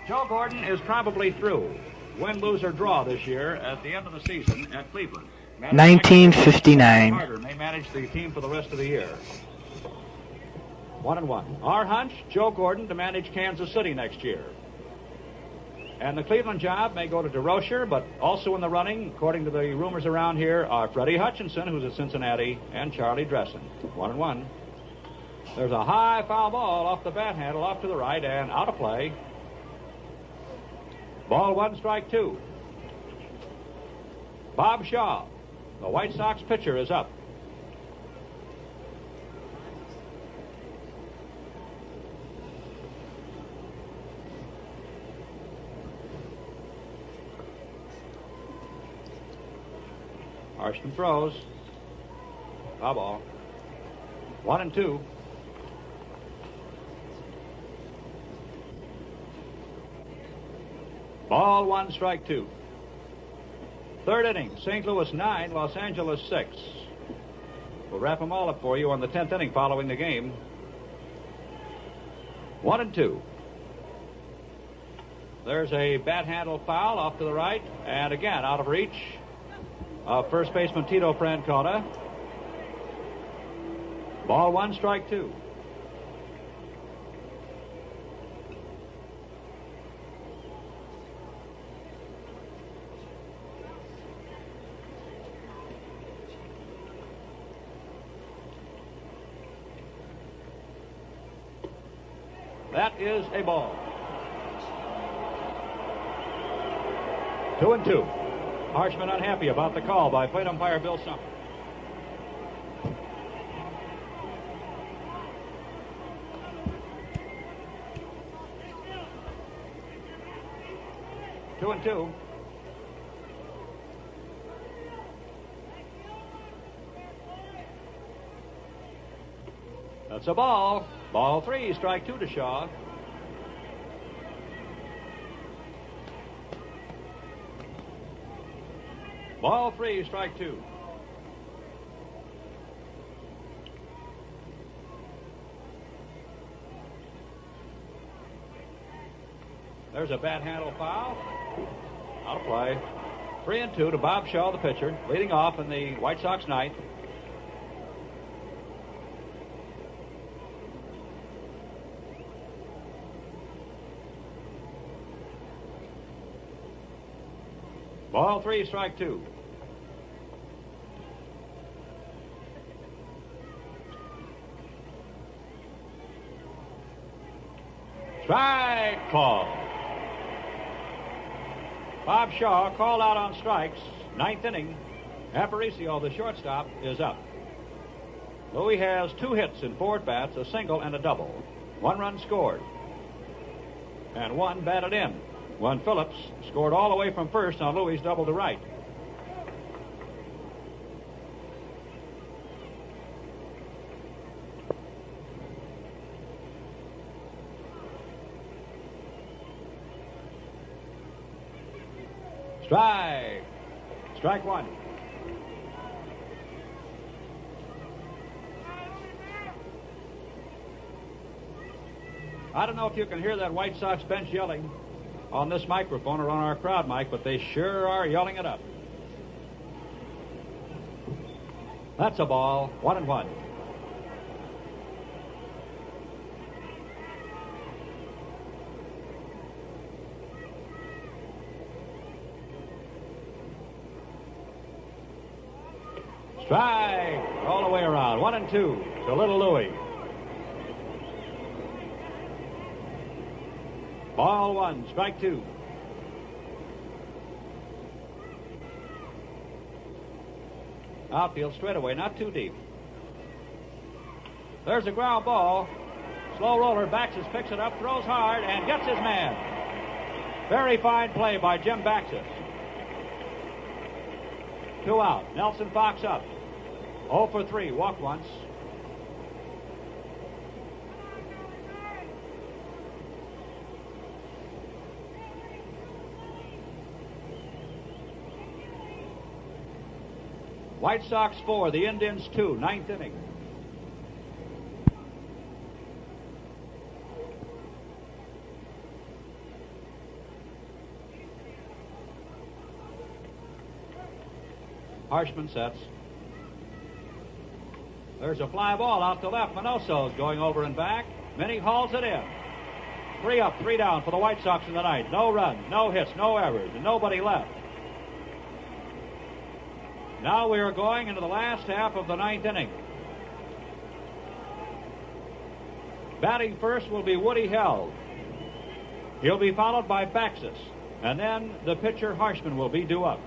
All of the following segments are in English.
Joe Gordon is probably through. Win, lose, or draw this year at the end of the season at Cleveland. 1959. Carter may manage the team for the rest of the year. 1-1. Our hunch, Joe Gordon to manage Kansas City next year. And the Cleveland job may go to DeRocher, but also in the running, according to the rumors around here, are Freddie Hutchinson, who's at Cincinnati, and Charlie Dressen. 1-1. There's a high foul ball off the bat handle, off to the right, and out of play. Ball 1, strike 2. Bob Shaw, the White Sox pitcher, is up. Arshman throws. Foul ball. 1-2. Ball 1, strike 2. Third inning, St. Louis 9, Los Angeles 6. We'll wrap them all up for you on the 10th inning following the game. 1-2. There's a bat handle foul off to the right, and again out of reach of first baseman Tito Francona. Ball 1, strike 2. That is a ball. 2-2. Harshman unhappy about the call by plate umpire Bill Summer. Two and two. That's a ball. Ball 3, strike 2 to Shaw. Ball 3, strike 2. There's a bat handle foul. Out of play. 3-2 to Bob Shaw, the pitcher, leading off in the White Sox ninth. Ball 3, strike 2. Strike ball. Bob Shaw called out on strikes. Ninth inning. Aparicio, the shortstop, is up. Louis has 2 hits in 4 at-bats, a single and a double. 1 run scored. And 1 batted in, when Phillips scored all the way from first on Louis' double to right. Strike 1. I don't know if you can hear that White Sox bench yelling on this microphone or on our crowd mic, but they sure are yelling it up. That's a ball. 1-1. Strike all the way around. 1-2 to Little Louis. Ball 1, strike 2. Outfield straightaway, not too deep. There's a ground ball. Slow roller, Baxis picks it up, throws hard, and gets his man. Very fine play by Jim Baxis. 2 out. Nelson Fox up. 0 for 3, walk once. White Sox 4, the Indians 2, ninth inning. Harshman sets. There's a fly ball out to left. Minoso's going over and back. Minnie hauls it in. 3 up, 3 down for the White Sox in the ninth. No runs, no hits, no errors, and nobody left. Now we are going into the last half of the ninth inning. Batting first will be Woody Held. He'll be followed by Baxis, and then the pitcher Harshman will be due up.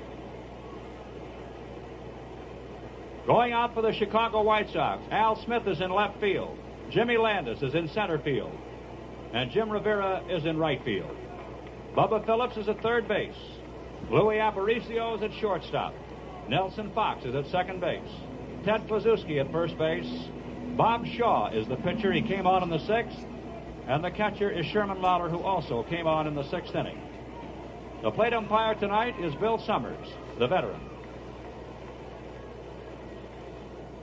Going out for the Chicago White Sox, Al Smith is in left field. Jimmy Landis is in center field. And Jim Rivera is in right field. Bubba Phillips is at third base. Louis Aparicio is at shortstop. Nelson Fox is at second base. Ted Kluszewski at first base. Bob Shaw is the pitcher. He came on in the sixth. And the catcher is Sherman Lawler, who also came on in the sixth inning. The plate umpire tonight is Bill Summers, the veteran.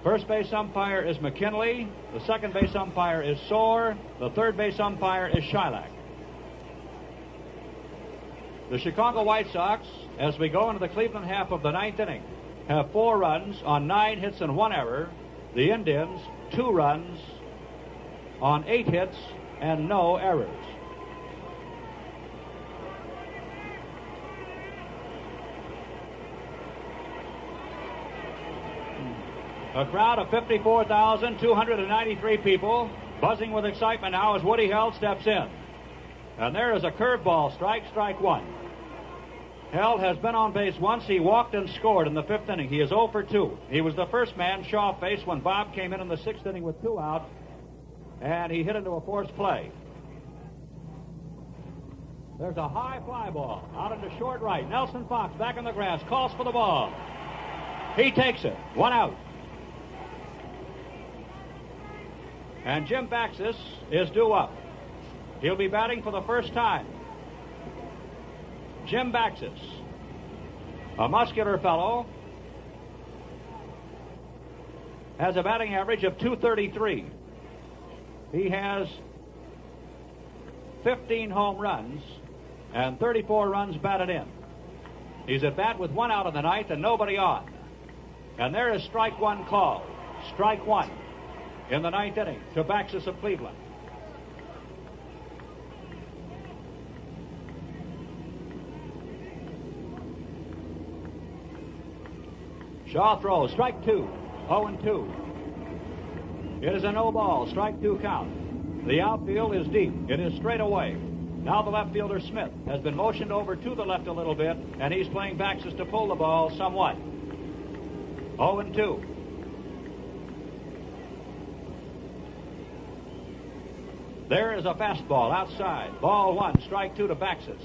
First base umpire is McKinley. The second base umpire is Soar. The third base umpire is Shylock. The Chicago White Sox, as we go into the Cleveland half of the ninth inning, have 4 runs on 9 hits and 1 error. The Indians, 2 runs on 8 hits and no errors. A crowd of 54,293 people buzzing with excitement now as Woody Held steps in. And there is a curveball, strike 1. Held has been on base once. He walked and scored in the 5th inning. He is 0 for 2. He was the first man Shaw faced when Bob came in the 6th inning with 2 out, and he hit into a forced play. There's a high fly ball out into short right. Nelson Fox back in the grass, calls for the ball. He takes it. 1 out. And Jim Baxis is due up. He'll be batting for the first time. Jim Baxis, a muscular fellow, has a batting average of .233. He has 15 home runs and 34 runs batted in. He's at bat with 1 out in the ninth and nobody on. And there is strike 1 called. Strike 1. In the ninth inning to Baxis of Cleveland. Shaw throws, strike 2, 0-2. It is a no ball, strike 2 count. The outfield is deep. It is straight away. Now the left fielder Smith has been motioned over to the left a little bit, and he's playing Baxis to pull the ball somewhat. 0-2. There is a fastball outside. Ball 1, strike 2 to Baxis.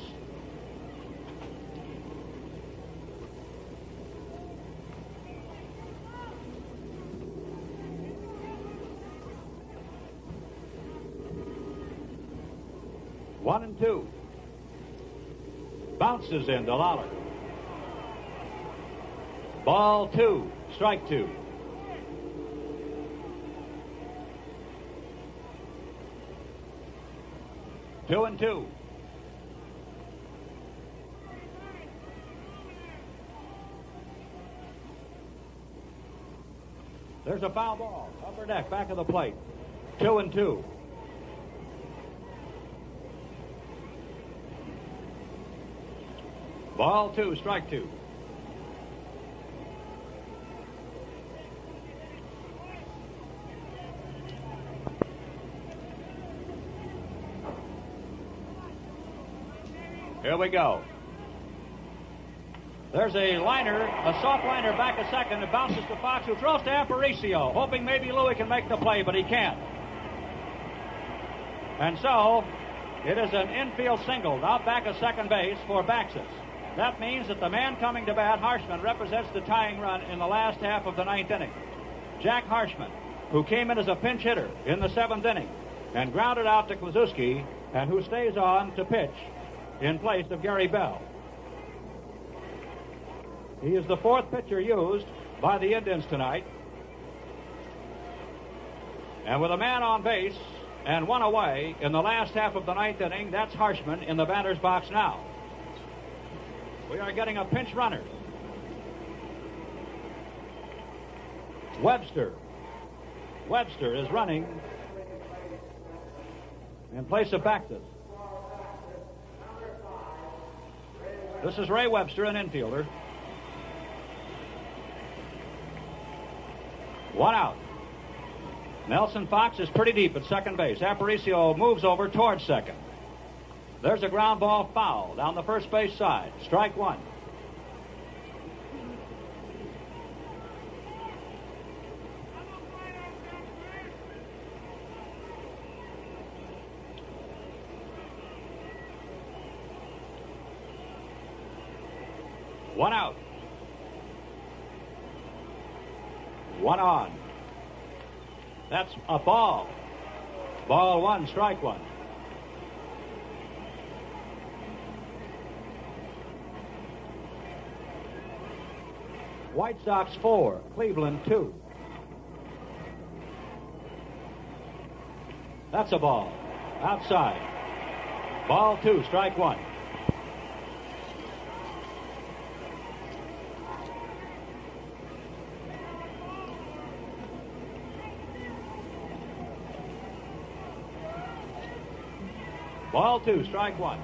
One and 2. Bounces into Lawler. Ball 2, strike 2. Two and 2. There's a foul ball. Upper deck, back of the plate. 2 and 2. Ball 2, strike 2. Here we go. There's a liner, a soft liner back a second. It bounces to Fox, who throws to Aparicio, hoping maybe Louis can make the play, but he can't. And so, it is an infield single out back of second base for Baxis. That means that the man coming to bat, Harshman, represents the tying run in the last half of the ninth inning. Jack Harshman, who came in as a pinch hitter in the 7th inning and grounded out to Kluszewski, and who stays on to pitch in place of Gary Bell. He is the 4th pitcher used by the Indians tonight. And with a man on base and 1 away in the last half of the ninth inning, that's Harshman in the batter's box now. We are getting a pinch runner. Webster. Webster is running in place of Bactus. This is Ray Webster, an infielder. 1 out. Nelson Fox is pretty deep at second base. Aparicio moves over towards second. There's a ground ball foul down the first base side. Strike one. One out. One on. That's a ball. Ball one, strike one. White Sox 4, Cleveland 2. That's a ball. Outside. Ball 2, strike one. Ball 2, strike one.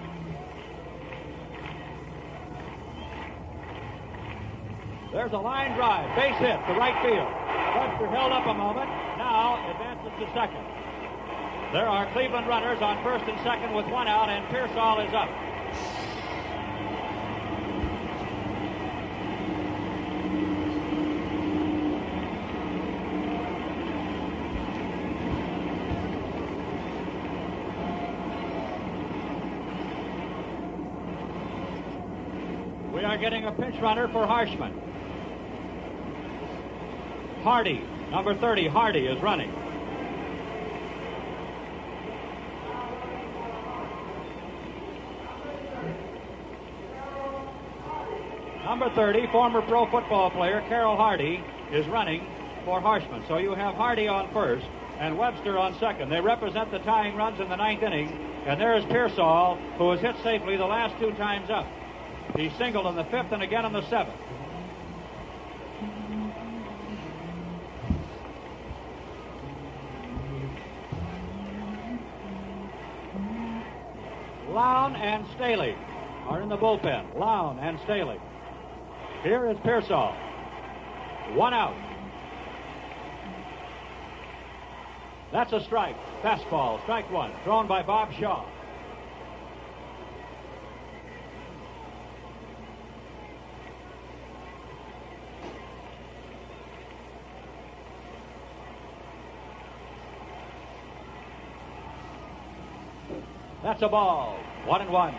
There's a line drive, base hit to right field. Webster held up a moment, now advances to second. There are Cleveland runners on first and second with 1 out, and Pearsall is up. We are getting a pinch runner for Harshman. Hardy, number 30, Hardy is running. Number 30, former pro football player Carroll Hardy, is running for Harshman. So you have Hardy on first and Webster on second. They represent the tying runs in the 9th inning. And there is Pearsall, who has hit safely the last 2 times up. He singled in the 5th and again in the 7th. Lown and Staley are in the bullpen. Lown and Staley. Here is Pearsall. 1 out. That's a strike. Fastball, strike one. Thrown by Bob Shaw. That's a ball. 1-1.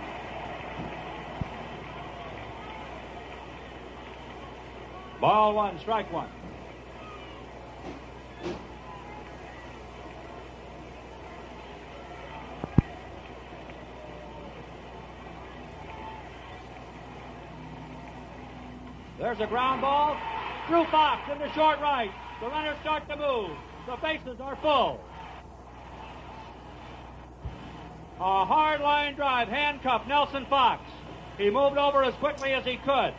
Ball one, strike one. There's a ground ball. Through Fox into short right. The runners start to move. The bases are full. A hard line drive, handcuffed Nelson Fox. He moved over as quickly as he could.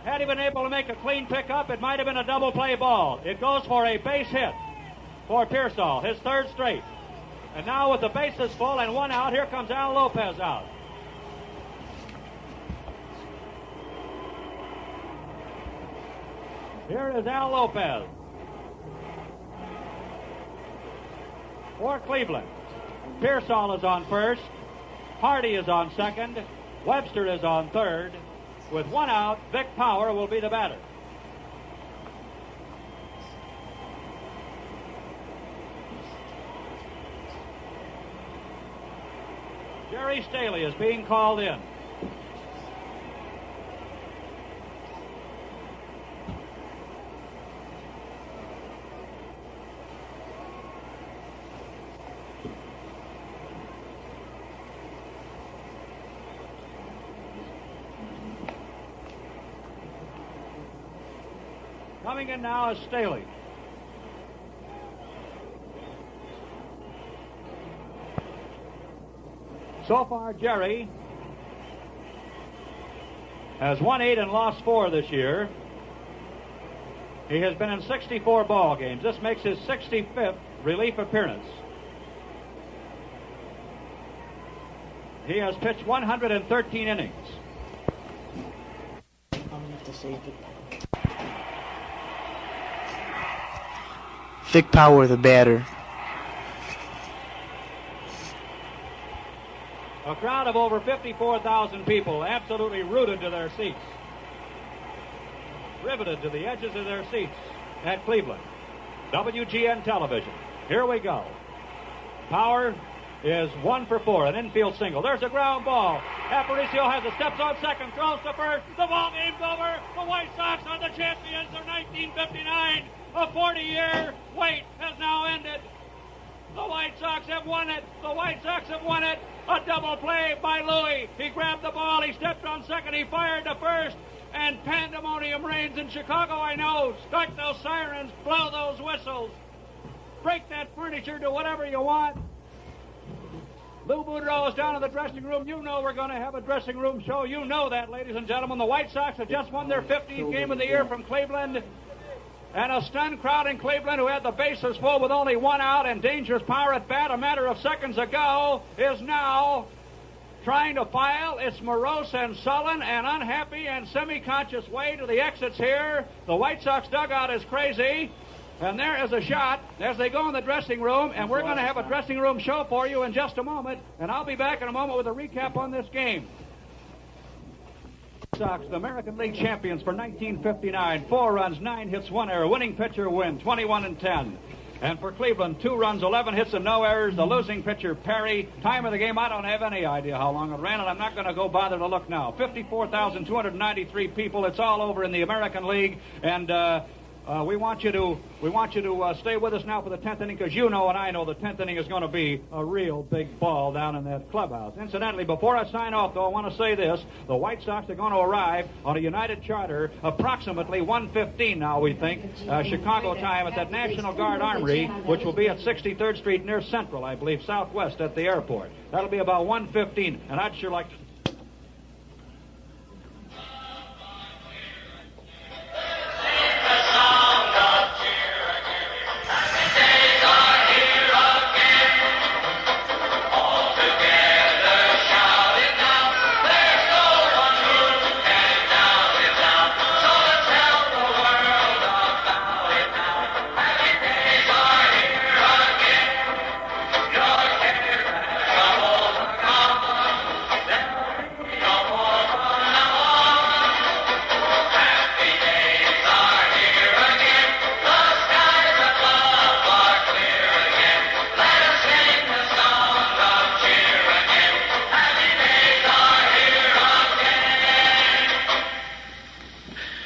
Had he been able to make a clean pickup, it might have been a double play ball. It goes for a base hit for Pearsall, his 3rd straight. And now with the bases full and 1 out, here comes Al Lopez out. Here is Al Lopez for Cleveland. Pearsall is on first. Hardy is on second. Webster is on third. With 1 out, Vic Power will be the batter. Jerry Staley is being called in. Coming in now is Staley. So far, Jerry has won 8 and lost 4 this year. He has been in 64 ball games. This makes his 65th relief appearance. He has pitched 113 innings. Vic Power, the batter. A crowd of over 54,000 people absolutely rooted to their seats. Riveted to the edges of their seats at Cleveland. WGN television. Here we go. Power is 1 for 4, an infield single. There's a ground ball. Aparicio has the steps on second, throws to first. The ball game's over. The White Sox are the champions of 1959. A 40-year wait has now ended. The White Sox have won it. The White Sox have won it. A double play by Louis. He grabbed the ball. He stepped on second. He fired to first. And pandemonium reigns in Chicago, I know. Start those sirens. Blow those whistles. Break that furniture. Do whatever you want. Lou Boudreau is down in the dressing room. You know we're going to have a dressing room show. You know that, ladies and gentlemen. The White Sox have just won their 15th game of the year from Cleveland. And a stunned crowd in Cleveland, who had the bases full with only 1 out and dangerous power at bat a matter of seconds ago, is now trying to file its morose and sullen and unhappy and semi-conscious way to the exits here. The White Sox dugout is crazy. And there is a shot as they go in the dressing room, and we're going to have a dressing room show for you in just a moment. And I'll be back in a moment with a recap on this game. Sox, the American League champions for 1959. 4 runs, 9 hits, 1 error. Winning pitcher wins, 21-10. And for Cleveland, 2 runs, 11 hits, and no errors. The losing pitcher, Perry. Time of the game, I don't have any idea how long it ran, and I'm not going to go bother to look now. 54,293 people. It's all over in the American League, and we want you to stay with us now for the 10th inning, because you know and I know the 10th inning is going to be a real big ball down in that clubhouse. Incidentally, before I sign off, though, I want to say this. The White Sox are going to arrive on a United Charter approximately 1:15 now, we think, Chicago time, at that National Guard Armory, which will be at 63rd Street near Central, I believe, southwest at the airport. That'll be about 1:15, and I'd sure like to...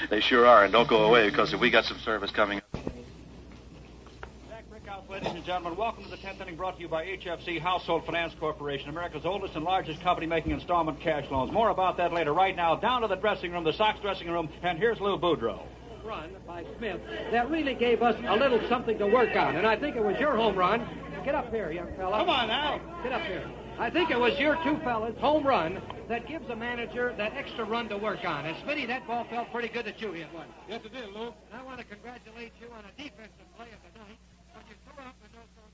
They sure are, and don't go away, because we got some service coming up. Jack Brickhouse, ladies and gentlemen, welcome to the 10th inning, brought to you by HFC Household Finance Corporation, America's oldest and largest company making installment cash loans. More about that later. Right now, down to the dressing room, the Sox dressing room, and here's Lou Boudreau. Run by Smith that really gave us a little something to work on, and I think it was your home run. Get up here, young fella. Come on now. Get up here. I think it was your two fellas' home run that gives a manager that extra run to work on. And Smitty, that ball felt pretty good that you hit one. Yes, it did, Lou. And I want to congratulate you on a defensive play of the night when you threw out the no-throw